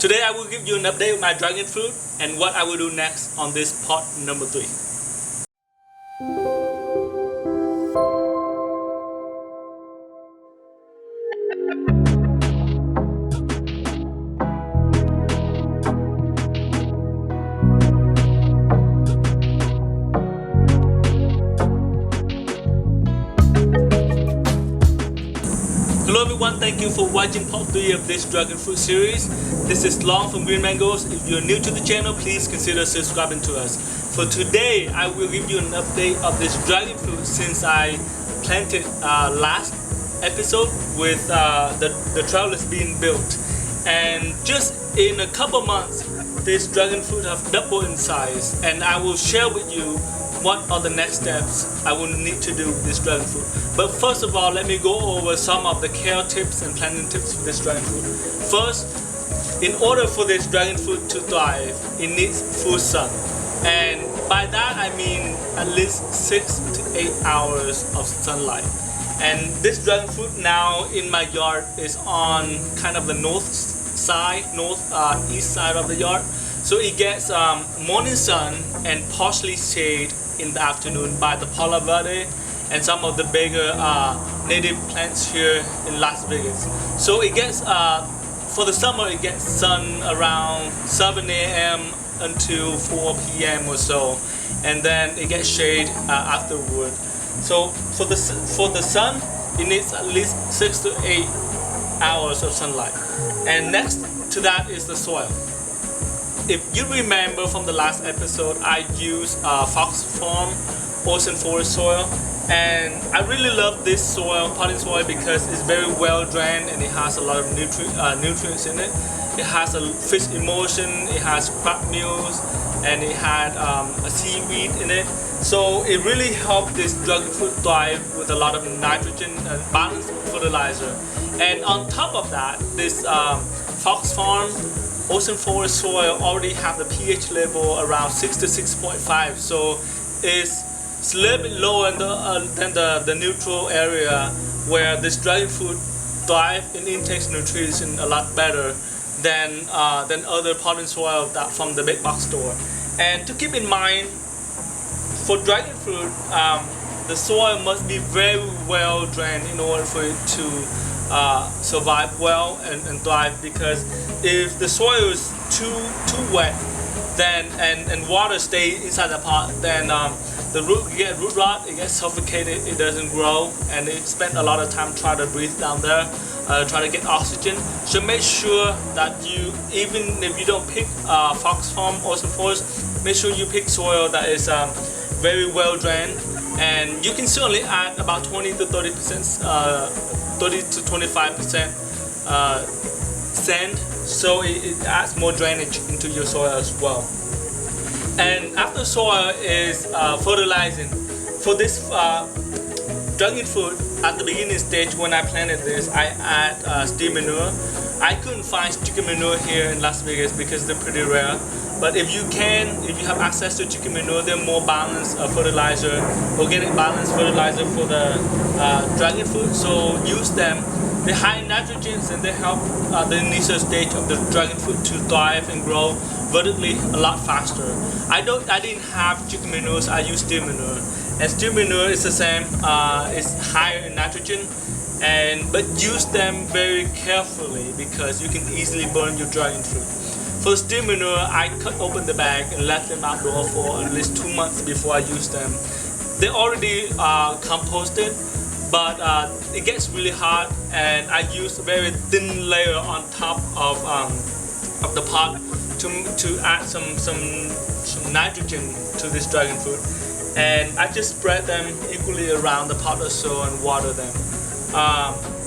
Today I will give you an update of my dragon fruit and what I will do next on this pot number 3. Hello everyone, thank you for watching part 3 of this dragon fruit series. This is Long from GreenMangoes. If you're new to the channel, please consider subscribing to us. For today, I will give you an update of this dragon fruit since I planted last episode with the trellis being built. And just in a couple months, this dragon fruit have doubled in size, and I will share with you what are the next steps I will need to do with this dragon fruit. But first of all, let me go over some of the care tips and planting tips for this dragon fruit. First, in order for this dragon fruit to thrive, it needs full sun. And by that I mean at least 6 to 8 hours of sunlight. And this dragon fruit now in my yard is on kind of the northeast side of the yard. So it gets morning sun and partially shade in the afternoon by the Polar Verde and some of the bigger native plants here in Las Vegas. So it gets, for the summer, it gets sun around 7 a.m. until 4 p.m. or so, and then it gets shade afterward. So for the sun, it needs at least 6 to 8 hours of sunlight. And next to that is the soil. If you remember from the last episode, I used Fox Farm ocean forest soil, and I really love this soil, potting soil, because it's very well drained and it has a lot of nutrients in it. It has a fish emulsion, it has crab meals, and it had a seaweed in it. So it really helped this dragon fruit thrive with a lot of nitrogen and balanced fertilizer. And on top of that, this Fox Farm ocean forest soil already have the pH level around 6 to 6.5, so it's a little bit lower than the neutral area where this dragon fruit thrive and intakes nutrition a lot better than other potting soil that from the big box store. And to keep in mind, for dragon fruit, the soil must be very well drained in order for it to survive well and thrive, because if the soil is too wet, then and water stay inside the pot, then the root get root rot, it gets suffocated, it doesn't grow, and it spend a lot of time trying to breathe down there, try to get oxygen. So make sure that you, even if you don't pick Fox Farm ocean forest, make sure you pick soil that is very well drained. And you can certainly add about 20 to 30%, 30 to 25% sand, so it adds more drainage into your soil as well. And after soil is fertilizing. For this dragon fruit, at the beginning stage when I planted this, I add steer manure. I couldn't find chicken manure here in Las Vegas because they're pretty rare. But if you have access to chicken manure, they're more balanced fertilizer, organic balanced fertilizer for the dragon fruit. So use them. They're high in nitrogens and they help the initial stage of the dragon fruit to thrive and grow vertically a lot faster. I didn't have chicken manures. I used steer manure, and steer manure is the same. It's higher in nitrogen, but use them very carefully because you can easily burn your dragon fruit. For the steer manure, I cut open the bag and let them outdoor for at least 2 months before I use them. They're already composted, but it gets really hot, and I use a very thin layer on top of the pot to add some nitrogen to this dragon fruit. And I just spread them equally around the pot or so and water them.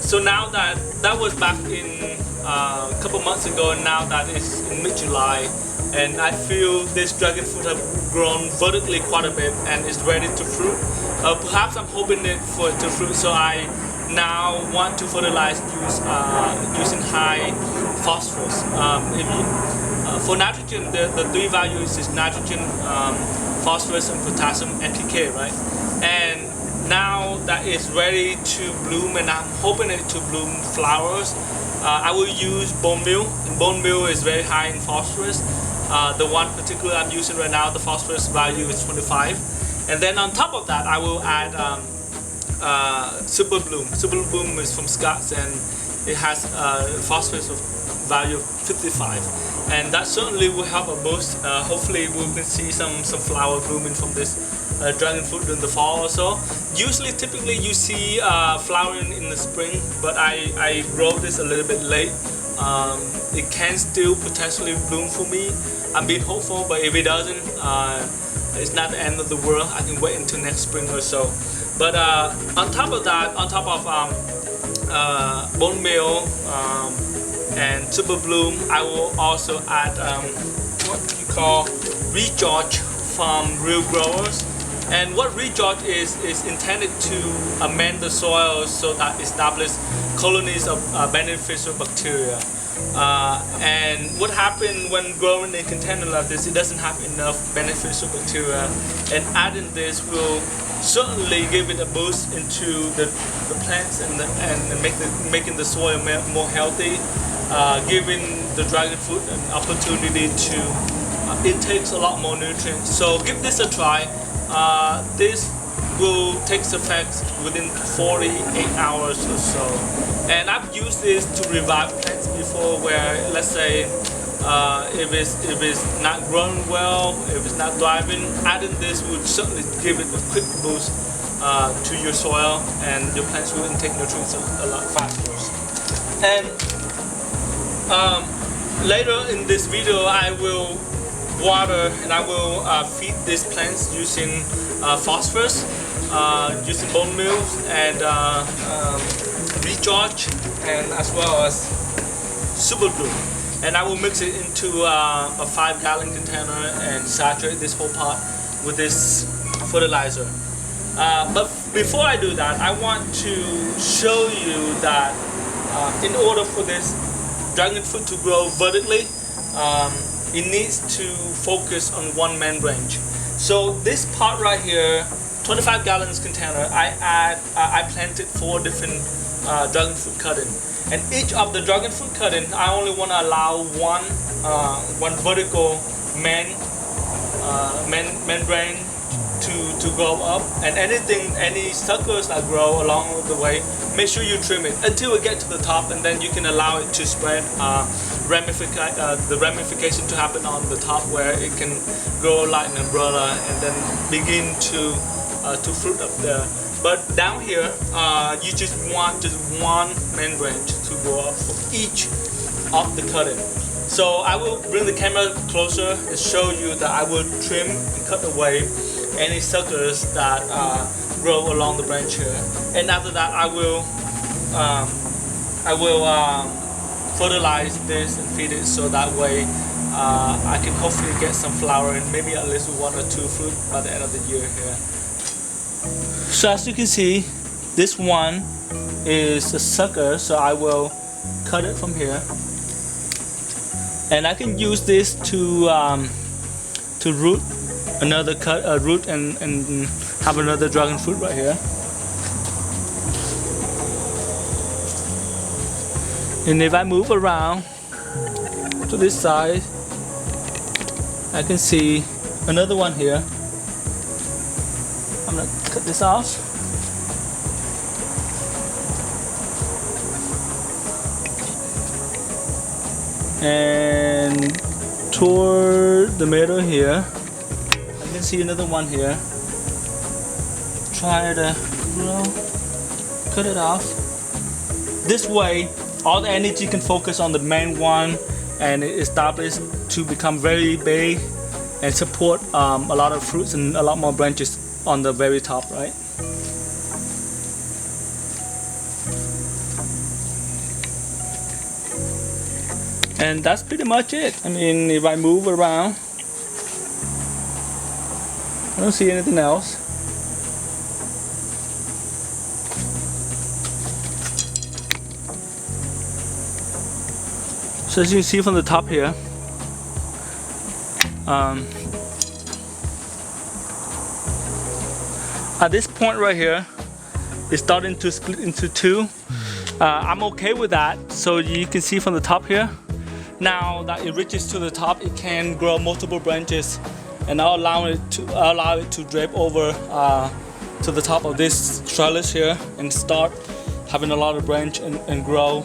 So now that was back in a couple months ago, and now that it's in mid-July, and I feel this dragon fruit have grown vertically quite a bit and is ready to fruit. Perhaps I'm hoping for it to fruit, so I now want to fertilize using high phosphorus. For nitrogen, the 3 values is nitrogen, phosphorus, and potassium, NPK, right? And now that it's ready to bloom, and I'm hoping it to bloom flowers, I will use bone meal, and bone meal is very high in phosphorus. The one particular I'm using right now, the phosphorus value is 25. And then on top of that, I will add Super Bloom. Super Bloom is from Scott's, and it has phosphorus value of 55. And that certainly will help a boost. Hopefully we can see some flower blooming from this dragon fruit in the fall or so. Usually, typically you see flowering in the spring, but I grow this a little bit late. It can still potentially bloom for me. I'm being hopeful, but if it doesn't, it's not the end of the world. I can wait until next spring or so. But on top of that, on top of bone meal and Super Bloom, I will also add what you call recharge from real growers. And what recharge is intended to amend the soil so that establish colonies of beneficial bacteria. And what happens when growing in container like this, it doesn't have enough beneficial bacteria, and adding this will certainly give it a boost into the plants and making the soil more healthy, giving the dragon fruit an opportunity to intake a lot more nutrients. So give this a try. This will take effect within 48 hours or so. And I've used this to revive plants before, where let's say if it's not growing well, if it's not thriving, adding this would certainly give it a quick boost to your soil, and your plants will intake nutrients a lot faster. And later in this video, I will water and I will feed these plants using phosphorus, using bone meal and recharge, and as well as Super Bloom. And I will mix it into a 5-gallon container and saturate this whole pot with this fertilizer. But before I do that, I want to show you that in order for this dragon fruit to grow vertically, it needs to focus on one main branch. So this pot right here, 25 gallons container, I planted 4 different dragon fruit cutting, and each of the dragon fruit cutting, I only want to allow one vertical main membrane to grow up, and any suckers that grow along the way, make sure you trim it until it gets to the top, and then you can allow it to spread, the ramification to happen on the top, where it can grow like an umbrella and then begin to fruit up there. But down here, you just want just one main branch to grow up for each of the cutting. So I will bring the camera closer and show you that I will trim and cut away any suckers that grow along the branch here. And after that, I will fertilize this and feed it, so that way I can hopefully get some flower and maybe at least 1 or 2 fruit by the end of the year here. So as you can see, this one is a sucker, so I will cut it from here, and I can use this to root another root and have another dragon fruit right here. And if I move around to this side, I can see another one here. I'm gonna cut this off. And toward the middle here, I can see another one here. Try to cut it off. This way, all the energy can focus on the main one, and it established to become very big and support a lot of fruits and a lot more branches on the very top, right? And that's pretty much it. I mean, if I move around, I don't see anything else. So as you can see from the top here, at this point right here, it's starting to split into 2. I'm okay with that. So you can see from the top here, now that it reaches to the top, it can grow multiple branches, and I'll allow it to drape over to the top of this trellis here and start having a lot of branch and grow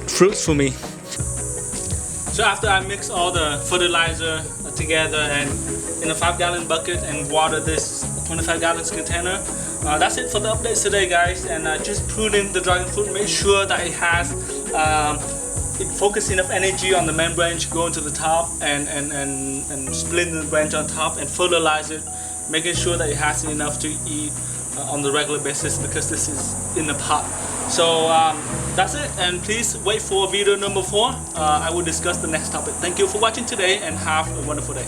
fruits for me. So after I mix all the fertilizer together and in a 5-gallon bucket and water this 25-gallon container, that's it for the updates today, guys. And just pruning the dragon fruit, make sure that it has focus enough energy on the main branch going to the top, and splitting the branch on top and fertilize it, making sure that it has enough to eat on the regular basis, because this is in the pot. So that's it, and please wait for video number 4. I will discuss the next topic. Thank you for watching today and have a wonderful day.